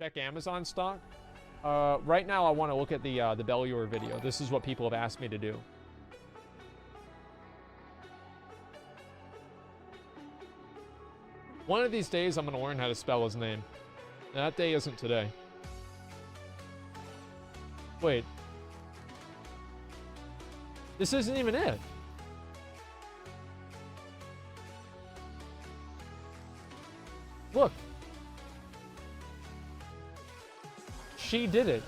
Check Amazon stock. Right now, I want to look at the BELLULAR video. This is what people have asked me to do. One of these days, I'm going to learn how to spell his name. That day isn't today. Wait. This isn't even it. Look. She did it.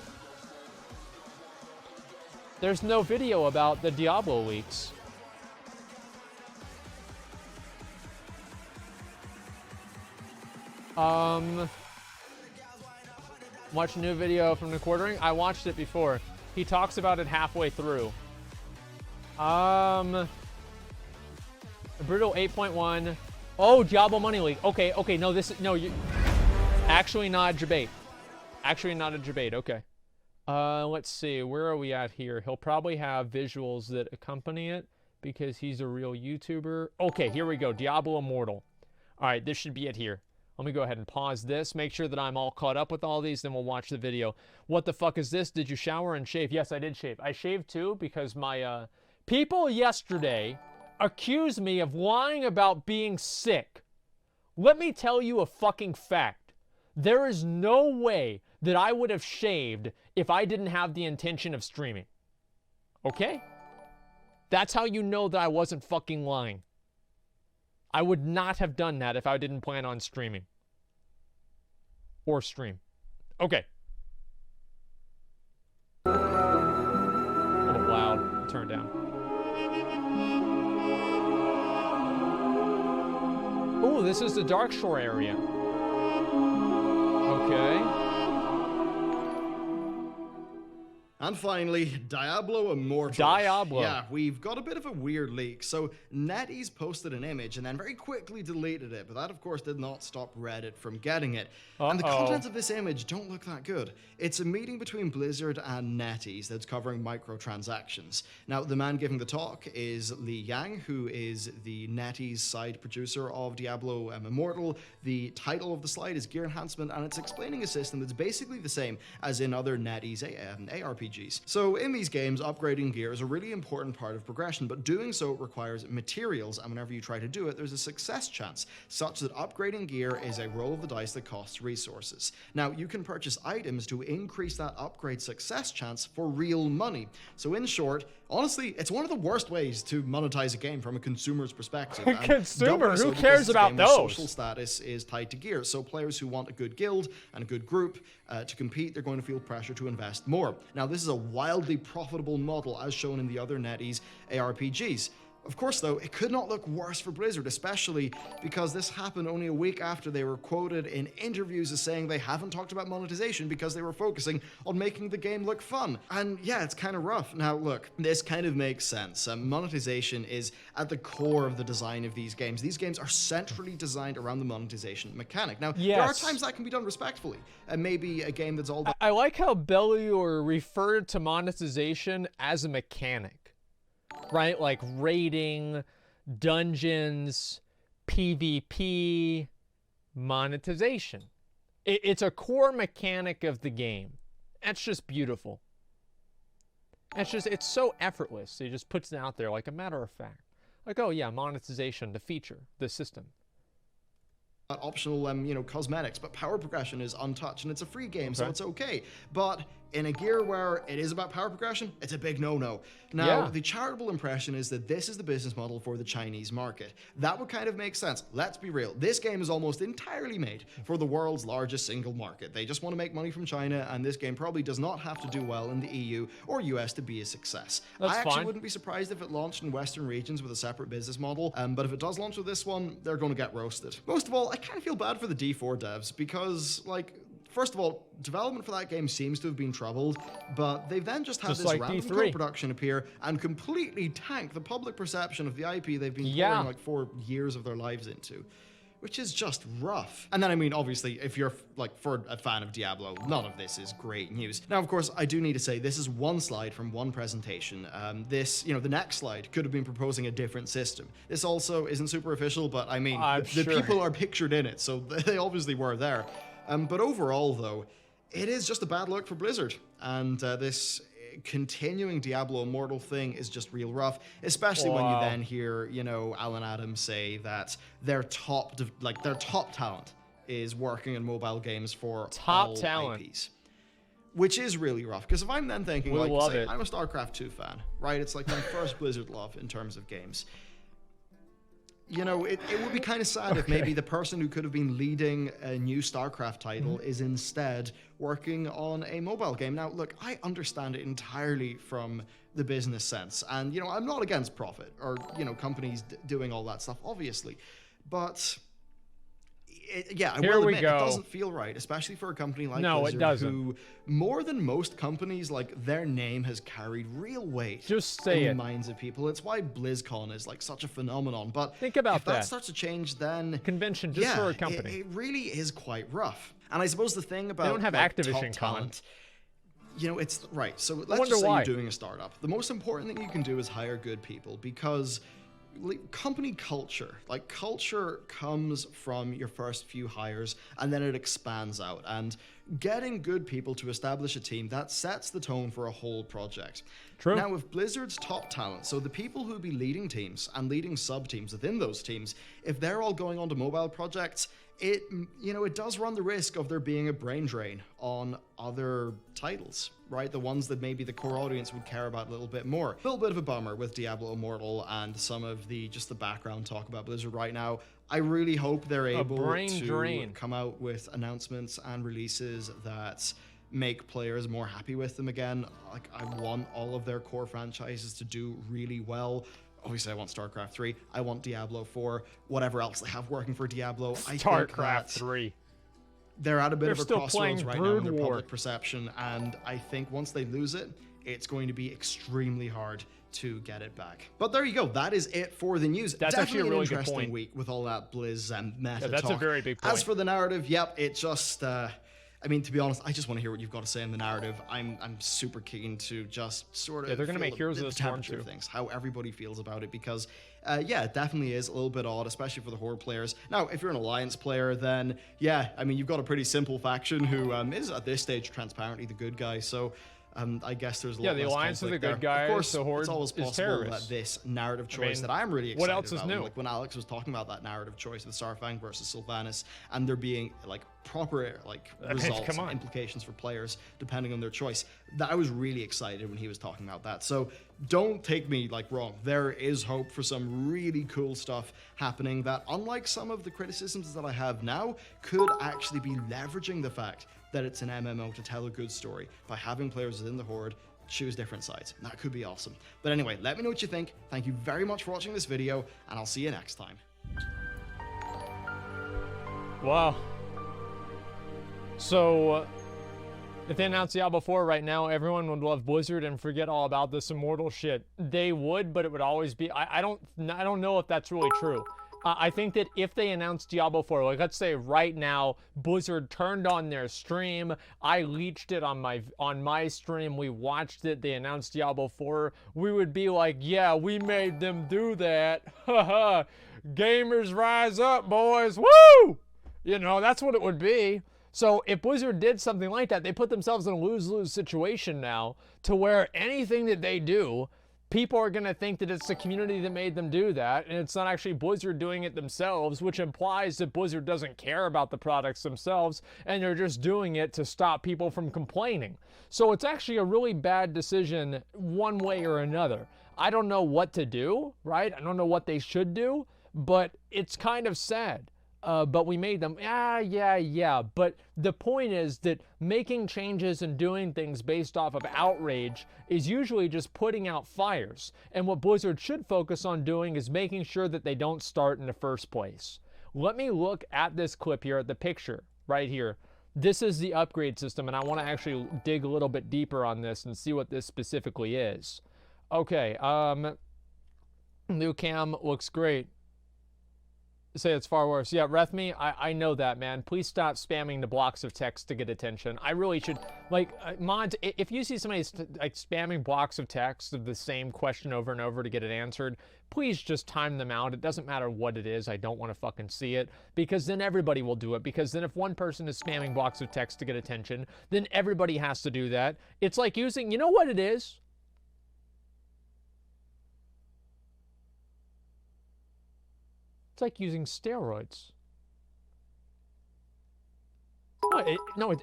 There's no video about the Diablo leaks. Watch a new video from the quartering. I watched it before. He talks about it halfway through. Brutal 8.1. Oh, Diablo money leak. Okay, okay, no, this is, no, you, actually not a debate. Actually not a debate, okay. Let's see, where are we at here? He'll probably have visuals that accompany it because he's a real YouTuber. Okay, here we go, Diablo Immortal. All right, this should be it here. Let me go ahead and pause this, make sure that I'm all caught up with all these, then we'll watch the video. What the fuck is this? Did you shower and shave? Yes, I did shave. I shaved too because my, people yesterday accused me of lying about being sick. Let me tell you a fucking fact. There is no way that I would have shaved if I didn't have the intention of streaming. Okay? That's how you know that I wasn't fucking lying. I would not have done that if I didn't plan on streaming. Or stream. Okay. A little loud. Turn down. Oh, this is the Dark Shore area. Okay. And finally, Diablo Immortal. Diablo. Yeah, we've got a bit of a weird leak. So NetEase posted an image and then very quickly deleted it, but that of course did not stop Reddit from getting it. And the contents of this image don't look that good. It's a meeting between Blizzard and NetEase that's covering microtransactions. Now, the man giving the talk is Li Yang, who is the NetEase side producer of Diablo Immortal. The title of the slide is Gear Enhancement, and it's explaining a system that's basically the same as in other NetEase ARPGs. So in these games, upgrading gear is a really important part of progression, but doing so requires materials, and whenever you try to do it, there's a success chance, such that upgrading gear is a roll of the dice that costs resources. Now, you can purchase items to increase that upgrade success chance for real money. So in short, honestly, it's one of the worst ways to monetize a game from a consumer's perspective. Consumer? Who cares about those? Social status is tied to gear, so players who want a good guild and a good group to compete, they're going to feel pressure to invest more. Now, this is a wildly profitable model as shown in the other NetEase ARPGs. Of course, though, it could not look worse for Blizzard, especially because this happened only a week after they were quoted in interviews as saying they haven't talked about monetization because they were focusing on making the game look fun. And yeah, it's kind of rough. Now, look, this kind of makes sense. Monetization is at the core of the design of these games. These games are centrally designed around the monetization mechanic. Now, there are times that can be done respectfully. Maybe a game that's all about... I like how BELLULAR referred to monetization as a mechanic. Right? Like raiding, dungeons, PvP, monetization. It's a core mechanic of the game. That's just beautiful. It's so effortless. He just puts it out there like a matter of fact. Like, oh yeah, monetization, the feature, the system. Optional, cosmetics, but power progression is untouched, and it's a free game, so it's okay. But in a gear where it is about power progression, it's a big no-no. Now, the charitable impression is that this is the business model for the Chinese market. That would kind of make sense. Let's be real. This game is almost entirely made for the world's largest single market. They just want to make money from China, and this game probably does not have to do well in the EU or US to be a success. I actually wouldn't be surprised if it launched in Western regions with a separate business model, but if it does launch with this one, they're going to get roasted. Most of all, I kind of feel bad for the D4 devs because, like, first of all, development for that game seems to have been troubled, but they've then just had this random co-production appear and completely tank the public perception of the IP they've been pouring like 4 years of their lives into, which is just rough. And then, I mean, obviously, if you're like for a fan of Diablo, none of this is great news. Now, of course, I do need to say this is one slide from one presentation. The next slide could have been proposing a different system. This also isn't super official, but I mean, the people are pictured in it, so they obviously were there. But overall, though, it is just a bad look for Blizzard. And this continuing Diablo Immortal thing is just real rough, especially when you then hear, you know, Alan Adams say that their top talent is working in mobile games for all IPs. Which is really rough, because if I'm then thinking, like, say, I'm a StarCraft 2 fan, right? It's like my first Blizzard love in terms of games. You know, it would be kind of sad if maybe the person who could have been leading a new StarCraft title is instead working on a mobile game. Now, look, I understand it entirely from the business sense. And, you know, I'm not against profit or, you know, companies doing all that stuff, obviously. But... I will admit, it doesn't feel right, especially for a company like Blizzard, who, more than most companies, like, their name has carried real weight in the minds of people. It's why BlizzCon is, like, such a phenomenon. But think about if that starts to change, then convention just for a company. It really is quite rough. And I suppose the thing about they don't have Activision talent, you know, it's right. So let's just say you're doing a startup. The most important thing you can do is hire good people, because company culture, like, culture comes from your first few hires and then it expands out, and getting good people to establish a team, that sets the tone for a whole project. True. Now, with Blizzard's top talent, so the people who be leading teams and leading sub teams within those teams, if they're all going on to mobile projects, it, you know, it does run the risk of there being a brain drain on other titles, right? The ones that maybe the core audience would care about a little bit more. A little bit of a bummer with Diablo Immortal and some of the background talk about Blizzard right now. I really hope they're able to come out with announcements and releases that make players more happy with them again. Like, I want all of their core franchises to do really well. Obviously, I want StarCraft 3. I want Diablo 4. Whatever else they have working for Diablo. StarCraft 3. They're at a bit of a crossroads right now in their public perception, and I think once they lose it, it's going to be extremely hard to get it back. But there you go. That is it for the news. That's definitely actually a really an interesting good point. Week with all that Blizz and meta talk. That's a very big point. As for the narrative, yep, it just... I mean, to be honest, I just want to hear what you've got to say in the narrative. I'm super keen to just sort of they're going to make Heroes of the Storm too. Things, how everybody feels about it, because it definitely is a little bit odd, especially for the Horde players. Now, if you're an Alliance player, then yeah, I mean, you've got a pretty simple faction who is at this stage transparently the good guy. So I guess there's a lot the less Alliance are the good guys. guys. Of course, the Horde it's always possible that this narrative choice that I'm really excited what else is about, new? like when Alex was talking about that narrative choice with Sarfang versus Sylvanas, and there being like proper results and implications for players depending on their choice, that I was really excited when he was talking about that. So don't take me wrong. There is hope for some really cool stuff happening that, unlike some of the criticisms that I have now, could actually be leveraging the fact that it's an MMO to tell a good story by having players within the Horde choose different sides. That could be awesome. But anyway, let me know what you think. Thank you very much for watching this video, and I'll see you next time. Wow. So, if they announce Diablo 4 right now, everyone would love Blizzard and forget all about this Immortal shit. They would, but it would always be... I don't know if that's really true. I think that if they announced Diablo 4, like let's say right now, Blizzard turned on their stream, I leached it on my stream, we watched it, they announced Diablo 4, we would be like, yeah, we made them do that. Haha. Gamers rise up, boys. Woo! You know, that's what it would be. So if Blizzard did something like that, they put themselves in a lose-lose situation now, to where anything that they do, people are going to think that it's the community that made them do that, and it's not actually Blizzard doing it themselves, which implies that Blizzard doesn't care about the products themselves, and they're just doing it to stop people from complaining. So it's actually a really bad decision one way or another. I don't know what to do, right? I don't know what they should do, but it's kind of sad. But we made them, yeah. But the point is that making changes and doing things based off of outrage is usually just putting out fires. And what Blizzard should focus on doing is making sure that they don't start in the first place. Let me look at this clip here, at the picture right here. This is the upgrade system, and I want to actually dig a little bit deeper on this and see what this specifically is. Okay, new cam looks great. say it's far worse. Yeah, Rethme, I know that, man. Please stop spamming the blocks of text to get attention. I really should, like, mods, if you see somebody like spamming blocks of text of the same question over and over to get it answered, please just time them out. It doesn't matter what it is. I don't want to fucking see it, because then everybody will do it. Because then if one person is spamming blocks of text to get attention, then everybody has to do that. It's like using, you know what it is? It's like using steroids.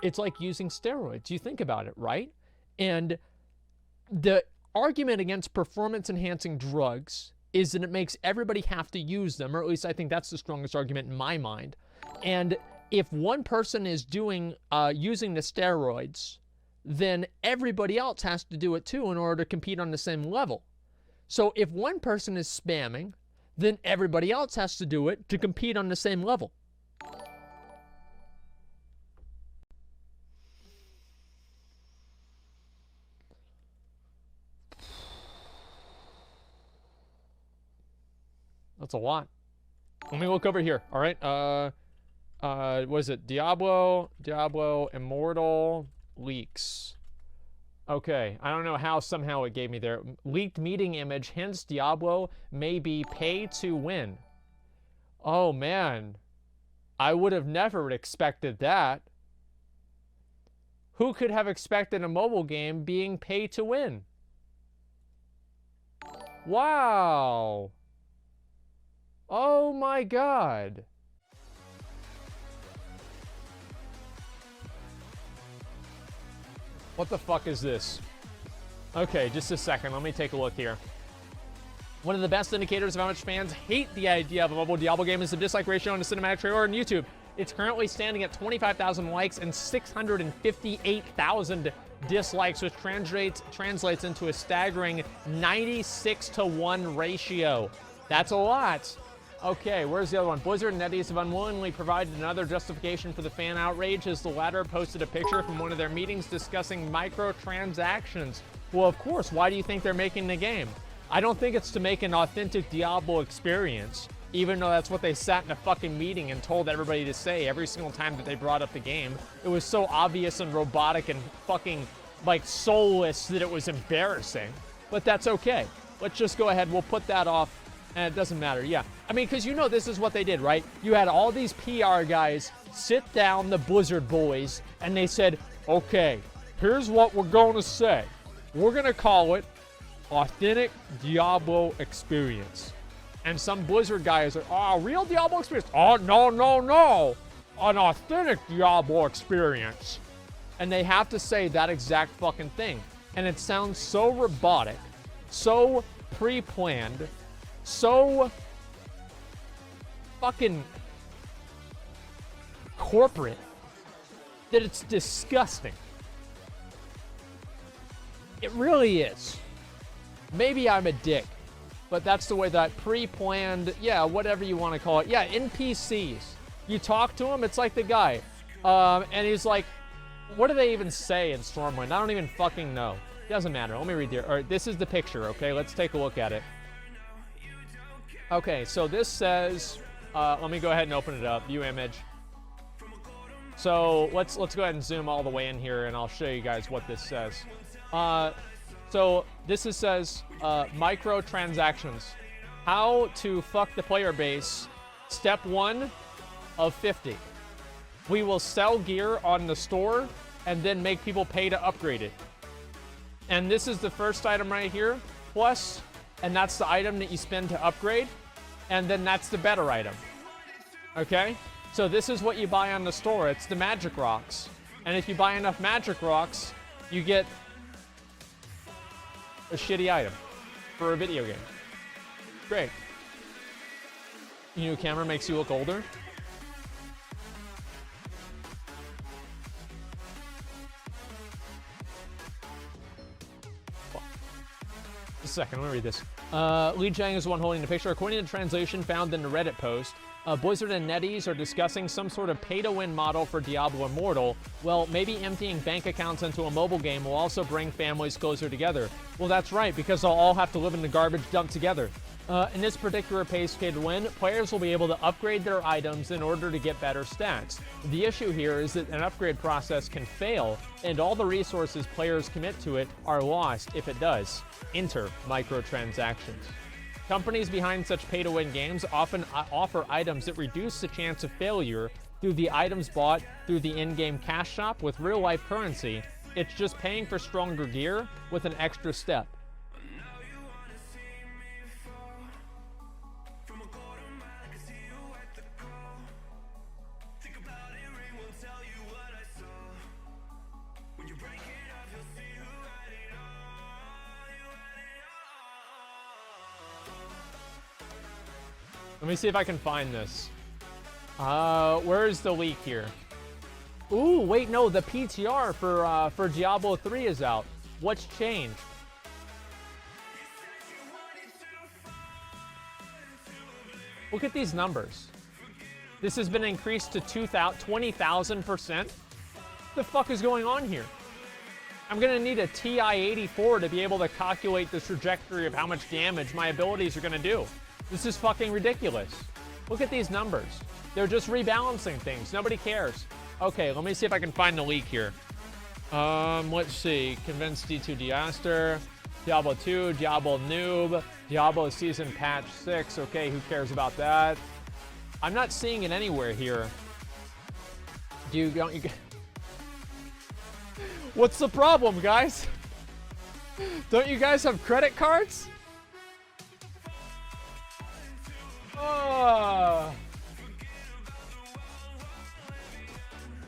It's like using steroids. You think about it, right? And the argument against performance-enhancing drugs is that it makes everybody have to use them, or at least I think that's the strongest argument in my mind. And if one person is doing using the steroids, then everybody else has to do it too in order to compete on the same level. So if one person is spamming, then everybody else has to do it to compete on the same level. That's a lot. Let me look over here. All right. What is it? Diablo Immortal leaks. Okay, I don't know how somehow it gave me there. Leaked meeting image, hence Diablo may be pay to win. Oh man, I would have never expected that. Who could have expected a mobile game being pay to win? Wow. Oh my god. What the fuck is this? Okay, just a second. Let me take a look here. One of the best indicators of how much fans hate the idea of a mobile Diablo game is the dislike ratio on the cinematic trailer on YouTube. It's currently standing at 25,000 likes and 658,000 dislikes, which translates into a staggering 96-to-1 ratio. That's a lot. Okay, where's the other one? Blizzard and NetEase have unwillingly provided another justification for the fan outrage, as the latter posted a picture from one of their meetings discussing microtransactions. Well, of course, why do you think they're making the game? I don't think it's to make an authentic Diablo experience, even though that's what they sat in a fucking meeting and told everybody to say every single time that they brought up the game. It was so obvious and robotic and fucking, like, soulless that it was embarrassing. But that's okay. Let's just go ahead. We'll put that off. And it doesn't matter, yeah. I mean, because you know this is what they did, right? You had all these PR guys sit down, the Blizzard boys, and they said, okay, here's what we're going to say. We're going to call it Authentic Diablo Experience. And some Blizzard guys are, oh, real Diablo Experience. Oh, no, no, no. An Authentic Diablo Experience. And they have to say that exact fucking thing. And it sounds so robotic, so pre-planned, so fucking corporate that it's disgusting. It really is. Maybe I'm a dick, but that's the way that pre-planned, yeah, whatever you want to call it. Yeah, NPCs. You talk to him, it's like the guy. And he's like, what do they even say in Stormwind? I don't even fucking know. Doesn't matter. Let me read here. All right, this is the picture, okay? Let's take a look at it. Okay, so this says, let me go ahead and open it up, view image. So let's go ahead and zoom all the way in here, and I'll show you guys what this says. So this says microtransactions. How to fuck the player base. Step 1 of 50. We will sell gear on the store and then make people pay to upgrade it. And this is the first item right here, plus, and that's the item that you spend to upgrade, and then that's the better item. Okay? So this is what you buy on the store. It's the magic rocks. And if you buy enough magic rocks, you get a shitty item for a video game. Great. New camera makes you look older. Just a second, let me read this. Li Jiang is the one holding the picture. According to the translation found in the Reddit post, Blizzard and NetEase are discussing some sort of pay-to-win model for Diablo Immortal. Well, maybe emptying bank accounts into a mobile game will also bring families closer together. Well, that's right, because they'll all have to live in the garbage dump together. In this particular pace kid win, players will be able to upgrade their items in order to get better stats. The issue here is that an upgrade process can fail, and all the resources players commit to it are lost if it does. Enter microtransactions. Companies behind such pay-to-win games often offer items that reduce the chance of failure through the items bought through the in-game cash shop with real-life currency. It's just paying for stronger gear with an extra step. Let me see if I can find this. Where's the leak here? Ooh, wait, no, the PTR for Diablo 3 is out. What's changed? Look at these numbers. This has been increased to 20,000%. The fuck is going on here? I'm gonna need a TI-84 to be able to calculate the trajectory of how much damage my abilities are gonna do. This is fucking ridiculous. Look at these numbers. They're just rebalancing things. Nobody cares. Okay, let me see if I can find the leak here. Let's see. Convince D2 Diaster, Diablo 2, Diablo Noob, Diablo Season Patch 6. Okay, who cares about that? I'm not seeing it anywhere here. Don't you... What's the problem, guys? Don't you guys have credit cards?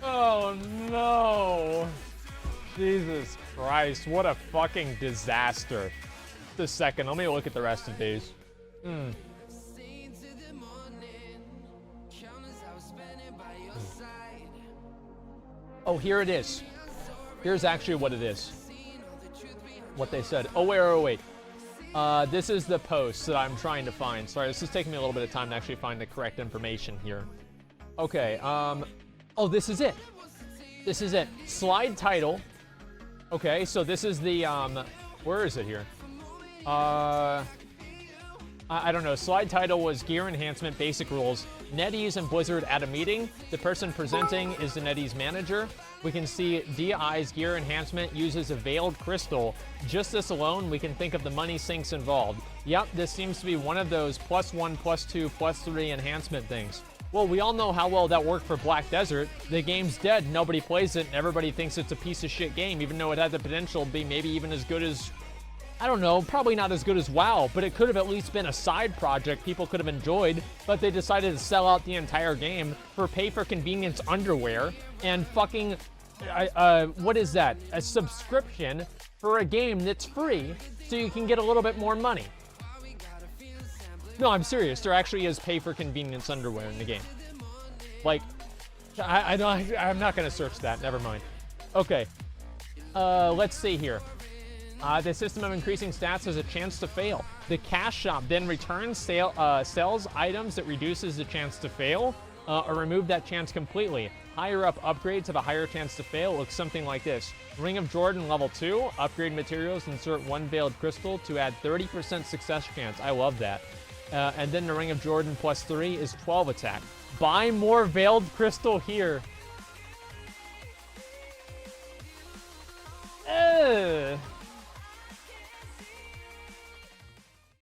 Oh no. Jesus Christ, what a fucking disaster. Just a second, let me look at the rest of these. Oh, here it is. Here's actually what it is. What they said. Oh, wait. This is the post that I'm trying to find. Sorry, this is taking me a little bit of time to actually find the correct information here. Okay, oh, this is it. This is it. Slide title. Okay, so this is the, where is it here? I don't know. Slide title was Gear Enhancement Basic Rules. NetEase and Blizzard at a meeting. The person presenting is the NetEase manager. We can see DI's Gear Enhancement uses a veiled crystal. Just this alone, we can think of the money sinks involved. Yep, this seems to be one of those +1, +2, +3 enhancement things. Well, we all know how well that worked for Black Desert. The game's dead, nobody plays it, and everybody thinks it's a piece of shit game, even though it had the potential to be maybe even as good as, I don't know, probably not as good as WoW, but it could have at least been a side project people could have enjoyed, but they decided to sell out the entire game for pay-for-convenience underwear and fucking, what is that? A subscription for a game that's free so you can get a little bit more money. No, I'm serious. There actually is pay-for-convenience underwear in the game. Like, I'm not going to search that. Never mind. Okay. Let's see here. The system of increasing stats has a chance to fail. The cash shop then returns sells items that reduces the chance to fail or remove that chance completely. Higher up upgrades have a higher chance to fail. It looks something like this. Ring of Jordan level 2. Upgrade materials. Insert 1 veiled crystal to add 30% success chance. I love that. And then the Ring of Jordan +3 is 12 attack. Buy more veiled crystal here.